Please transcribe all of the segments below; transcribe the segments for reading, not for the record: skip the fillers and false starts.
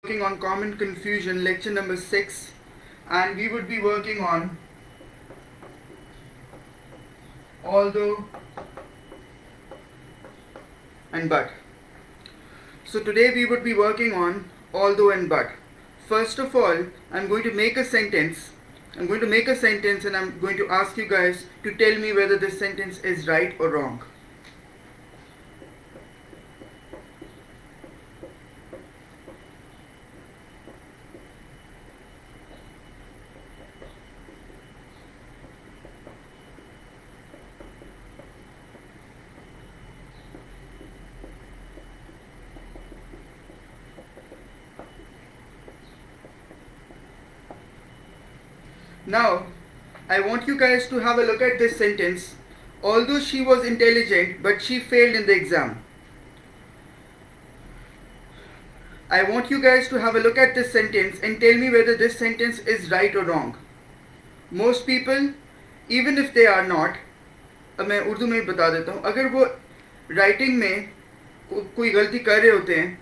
working on common confusion, lecture number 6, and we would be working on although and but. So today we would be working on although and but. First of all, I'm going to make a sentence. I'm going to make a sentence and I'm going to ask you guys to tell me whether this sentence is right or wrong. Now, I want you guys to have a look at this sentence. Although she was intelligent, but she failed in the exam. I want you guys to have a look at this sentence and tell me whether this sentence is right or wrong. Most people, even if they are not, अब मैं उर्दू में बता देता हूँ, अगर वो writing में कोई गलती कर रहे होते हैं,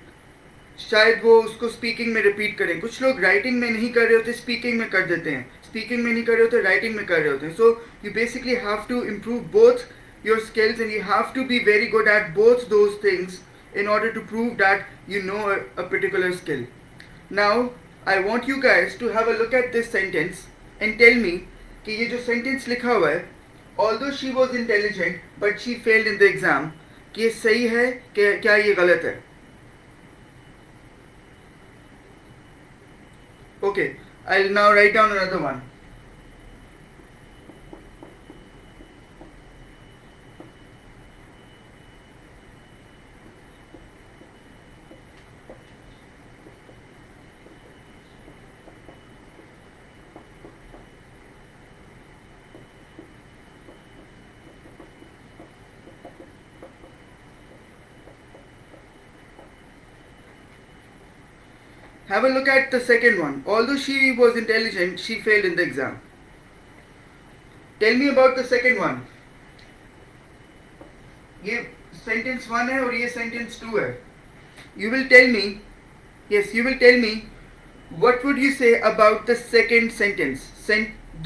शायद वो उसको स्पीकिंग में रिपीट करें. कुछ लोग राइटिंग में नहीं कर रहे होते, स्पीकिंग में कर देते हैं. स्पीकिंग में नहीं कर रहे होते, राइटिंग में कर रहे होते हैं. So you basically have to improve both your skills and you have to be very good at both those things in order to prove that you know a particular skill. Now, I want you guys to have a look at this sentence and tell me कि ये जो sentence लिखा हुआ है, although she was intelligent but she failed in the exam, कि ये सही है कि क्या ये गलत है? Okay, I'll now write down another one. Have a look at the second one. Although she was intelligent, she failed in the exam. Tell me about the second one. ये sentence 1 है और ये sentence 2 है. You will tell me, yes, you will tell me what would you say about the second sentence.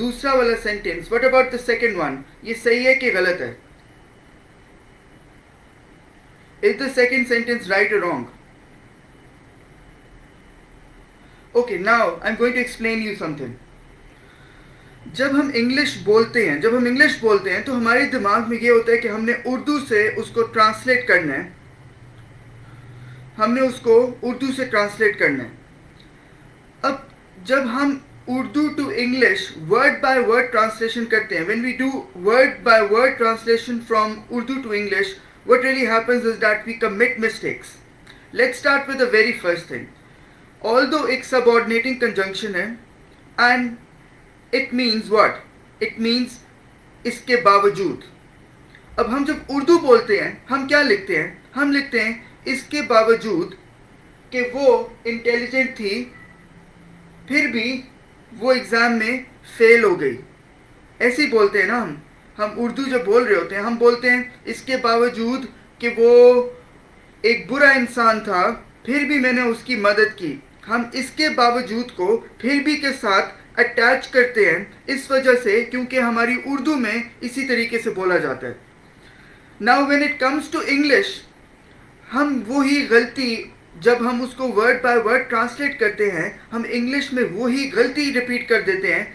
दूसरा वाला sentence. What about the second one? ये सही है कि गलत है? Is the second sentence right or wrong? Okay, now I'm going to explain you something. जब हम इंग्लिश बोलते हैं तो हमारे दिमाग में ये होता है कि हमने उर्दू से उसको ट्रांसलेट करना है. अब जब हम Urdu to English word by word translation करते हैं, when we do word by word translation from Urdu to English, what really happens is that we commit mistakes. Let's start with the very first thing. Although एक subordinating conjunction है and it means what? It means इसके बावजूद. अब हम जब उर्दू बोलते हैं हम क्या लिखते हैं? हम लिखते हैं इसके बावजूद कि वो इंटेलिजेंट थी फिर भी वो एग्ज़ाम में फेल हो गई. ऐसे ही बोलते हैं ना हम उर्दू जब बोल रहे होते हैं हम बोलते हैं इसके बावजूद कि वो एक बुरा इंसान था फिर भी मैंने उसकी मदद की. हम इसके बावजूद को फिर भी के साथ अटैच करते हैं इस वजह से क्योंकि हमारी उर्दू में इसी तरीके से बोला जाता है. Now when it comes to English, हम वही गलती जब हम उसको वर्ड बाय वर्ड ट्रांसलेट करते हैं हम इंग्लिश में वही गलती रिपीट कर देते हैं.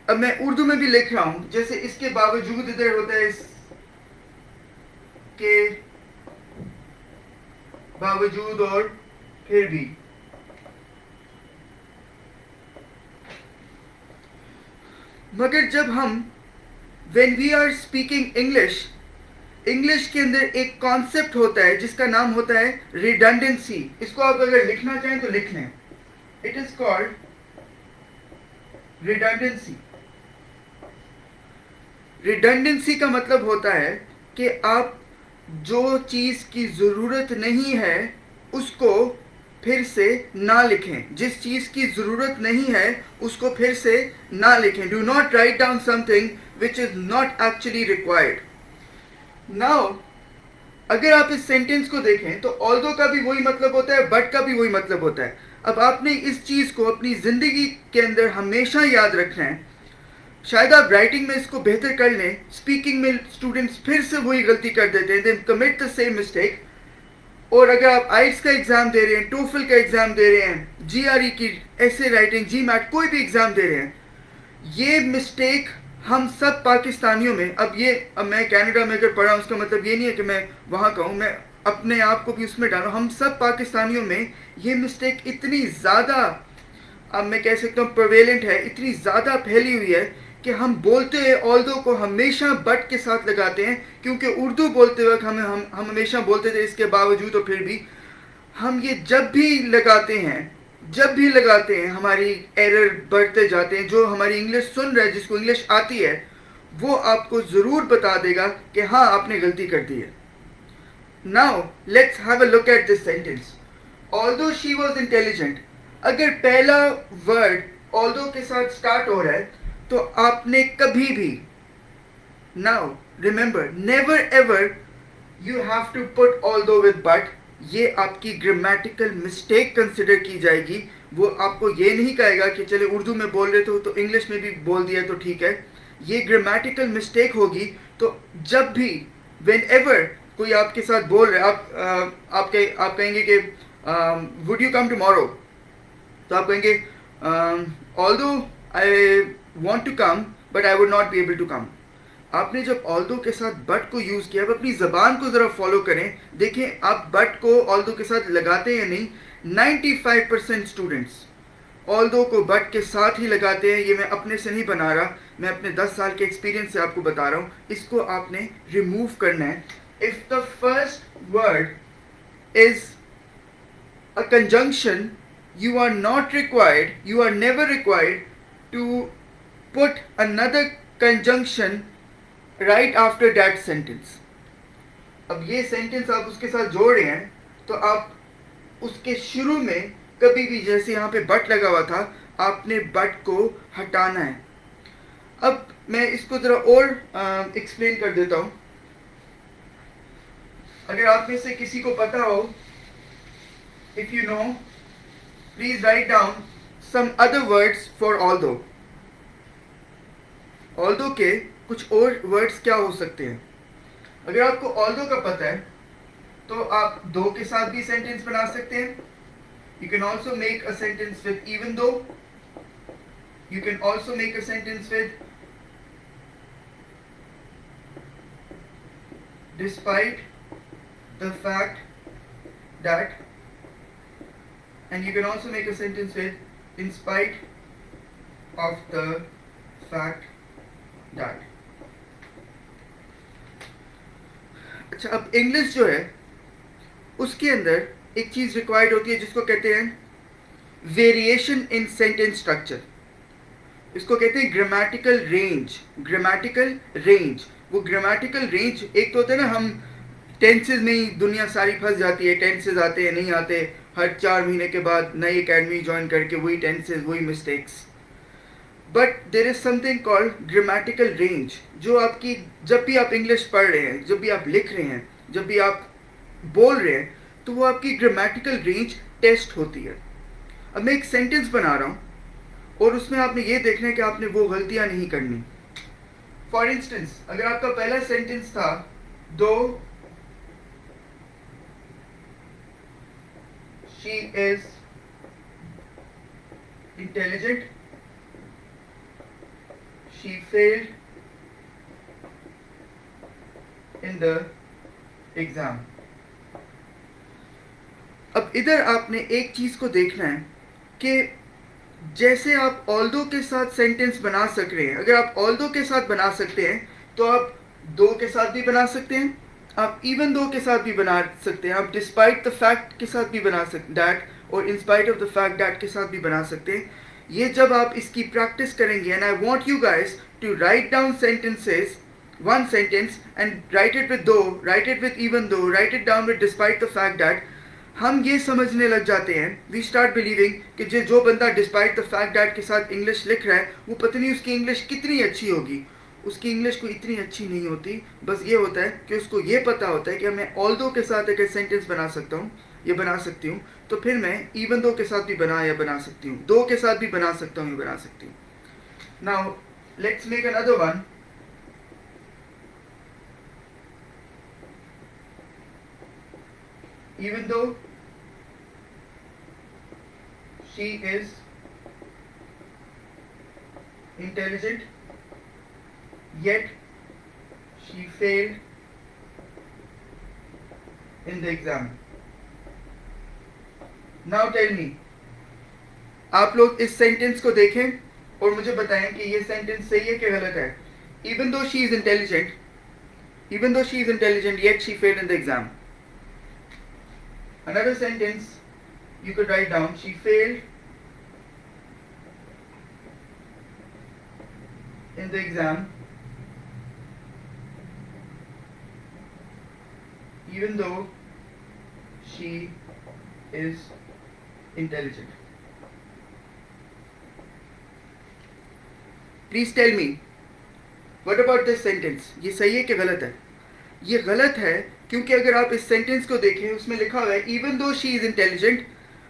अब मैं उर्दू में भी लिख रहा हूं, जैसे इसके बावजूद इधर होता है इसके बावजूद और फिर भी. मगर जब हम when we are speaking English के अंदर एक कॉन्सेप्ट होता है जिसका नाम होता है रिडंडेंसी. इसको आप अगर लिखना चाहें तो लिख लें. It is called redundancy. Redundancy का मतलब होता है कि आप जो चीज़ की ज़रूरत नहीं है उसको फिर से ना लिखें. जिस चीज़ की ज़रूरत नहीं है उसको फिर से ना लिखें. Do not write down something which is not actually required. Now अगर आप इस सेंटेंस को देखें तो ऑल्दो का भी वही मतलब होता है, बट का भी वही मतलब होता है. अब आपने इस चीज़ को अपनी ज़िंदगी के अंदर हमेशा याद रखना है। शायद आप राइटिंग में इसको बेहतर कर लें, स्पीकिंग में स्टूडेंट्स फिर से वही गलती कर देते हैं, दे कमिट द सेम मिस्टेक। और अगर आप आइल्स का एग्ज़ाम दे रहे हैं, टोफल का एग्ज़ाम दे रहे हैं, जीआरई की ऐसे राइटिंग, जी मैट, कोई भी एग्ज़ाम दे रहे हैं, ये मिस्टेक हम सब पाकिस्तानियों में, अब मैं कनाडा में अगर पढ़ा हूँ उसका मतलब ये नहीं है कि मैं वहाँ का हूँ, मैं अपने आप को भी उसमें डालूँ। हम सब पाकिस्तानियों में ये मिस्टेक इतनी ज़्यादा, अब मैं कह सकता हूँ प्रिवेलेंट है, इतनी ज़्यादा फैली हुई है कि हम बोलते हैं ऑल्दो को हमेशा बट के साथ लगाते हैं, क्योंकि उर्दू बोलते वक्त हम हमेशा बोलते थे, इसके बावजूद तो फिर भी हम ये जब भी लगाते हैं हमारी एरर बढ़ते जाते हैं। जो हमारी इंग्लिश सुन रहा है, जिसको इंग्लिश आती है, वो आपको ज़रूर बता देगा कि हाँ आपने गलती कर दी है। Now let's have a look at this sentence, although she was intelligent. अगर पहला वर्ड ऑल्दो के साथ स्टार्ट हो रहा है तो आपने कभी भी, now remember, never ever you have to put although with but. ये आपकी ग्रामेटिकल मिस्टेक कंसिडर की जाएगी। वो आपको ये नहीं कहेगा कि चले उर्दू में बोल रहे तो इंग्लिश में भी बोल दिया तो ठीक है। ये ग्रामेटिकल मिस्टेक होगी। तो जब भी, वेन एवर कोई आपके साथ बोल रहे, आप कहेंगे कि वुड यू कम टुमारो, तो आप कहेंगे although I want to come but I would not be able to come. आपने जब ऑल्दो के साथ बट को यूज़ किया, अब अपनी ज़बान को ज़रा फॉलो करें, देखें आप बट को ऑल्दो के साथ लगाते हैं या नहीं। 95% स्टूडेंट्स ऑल्दो को बट के साथ ही लगाते हैं। ये मैं अपने से नहीं बना रहा, मैं अपने 10 साल के एक्सपीरियंस से आपको बता रहा हूँ। इसको आपने रिमूव करना है। If the first word is a conjunction, you are not required, you are never required to put another conjunction right after that sentence. अब ये सेंटेंस आप उसके साथ जोड़ रहे हैं तो आप उसके शुरू में कभी भी, जैसे यहाँ पे बट लगा हुआ था, आपने बट को हटाना है। अब मैं इसको ज़रा और एक्सप्लेन कर देता हूँ। अगर आप में से किसी को पता हो, if you know, please write down some other words for although. Although के कुछ और वर्ड्स क्या हो सकते हैं? अगर आपको although का पता है तो आप दो के साथ भी सेंटेंस बना सकते हैं। You can also make a sentence with even though. You can also make a sentence with despite the fact that, and you can also make a sentence with in spite of the fact that. अच्छा, अब English जो है उसके अंदर एक चीज़ required होती है जिसको कहते हैं वेरिएशन इन सेंटेंस स्ट्रक्चर। इसको कहते हैं ग्रामेटिकल रेंज। ग्रामेटिकल रेंज, वो ग्रामेटिकल रेंज, एक तो होता है ना, हम टेंसेज में ही दुनिया सारी फंस जाती है। टेंसेज आते हैं, नहीं आते, हर 4 महीने के बाद नई एकेडमी ज्वाइन करके वही टेंसेज, वही mistakes. But there is something called grammatical range, जो आपकी, जब भी आप इंग्लिश पढ़ रहे हैं, जब भी आप लिख रहे हैं, जब भी आप बोल रहे हैं, तो वो आपकी ग्रामेटिकल रेंज टेस्ट होती है। अब मैं एक सेंटेंस बना रहा हूँ और उसमें आपने ये देखना है कि आपने वो गलतियाँ नहीं करनी। फॉर इंस्टेंस, अगर आपका पहला सेंटेंस था दो she is intelligent, she failed in the exam. अब इधर आपने एक चीज को देखना है कि जैसे आप ऑल्दो के साथ सेंटेंस बना सक रहे हैं, अगर आप ऑल्दो के साथ बना सकते हैं तो आप दो के साथ भी बना सकते हैं, आप इवन दो के साथ भी बना सकते हैं, आप डिस्पाइट द फैक्ट के साथ भी बना सकते दैट, और in spite of the fact that के साथ भी बना सकते हैं। ये जब आप इसकी प्रैक्टिस करेंगे, and I want you guys to write down sentences, one sentence and write it with though, write it with even though, write it down with despite the fact that. हम ये समझने लग जाते हैं, वी स्टार्ट बिलीविंग कि जो बंदा despite the fact that के साथ इंग्लिश लिख रहा है, वो पता नहीं उसकी इंग्लिश कितनी अच्छी होगी। उसकी इंग्लिश को इतनी अच्छी नहीं होती, बस ये होता है कि उसको ये पता होता है कि मैं ऑल्दो के साथ एक सेंटेंस बना सकता हूँ, या बना सकती हूँ, तो फिर मैं इवन दो के साथ भी बना सकती हूँ, दो के साथ भी बना सकता हूँ या बना सकती हूँ. Now let's make another one. Even though she is intelligent, yet she failed in the exam. Now tell me, आप लोग इस सेंटेंस को देखें और मुझे बताएं कि ये सेंटेंस सही है कि गलत है. Even though she is intelligent, yet she failed in the exam. Another sentence you could write down: she failed in the exam even though she is intelligent. Please tell me, what about this sentence? ये सही है कि गलत है? ये गलत है क्योंकि अगर आप इस सेंटेंस को देखें, उसमें लिखा हुआ है even though she is intelligent.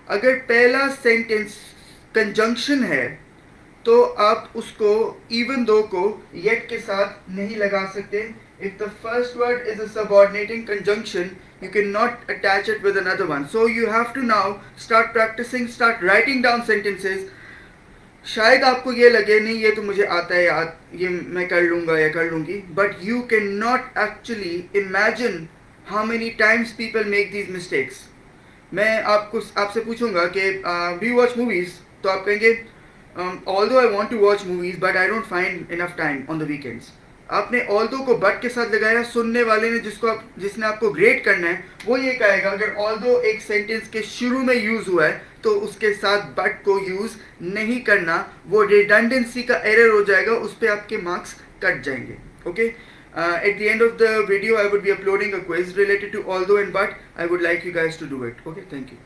अगर पहला सेंटेंस कंजंक्शन है तो आप उसको इवन दो को येट के साथ नहीं लगा सकते. If the first word is a subordinating conjunction, you cannot attach it with another one. So you have to now start practicing, start writing down sentences. शायद आपको ये लगे नहीं ये तो मुझे आता है यार, ये मैं कर लूँगा या कर लूँगी, but you can not actually imagine how many times people make these mistakes. मैं आपसे पूछूंगा कि डू यू वॉच मूवीज़, तो आप कहेंगे although I want to watch movies but I don't find enough time on the weekends. आपने although को but के साथ लगाया, सुनने वाले ने जिसने आपको ग्रेड करना है वो ये कहेगा अगर ऑल्दो एक सेंटेंस के शुरू में यूज़ हुआ है तो उसके साथ बट को यूज़ नहीं करना, वो रिडंडेंसी का एरर हो जाएगा, उस पर आपके मार्क्स कट जाएंगे. Okay, at the end of the video I would be uploading a quiz related to although and but. I would like you guys to do it. Okay, thank you.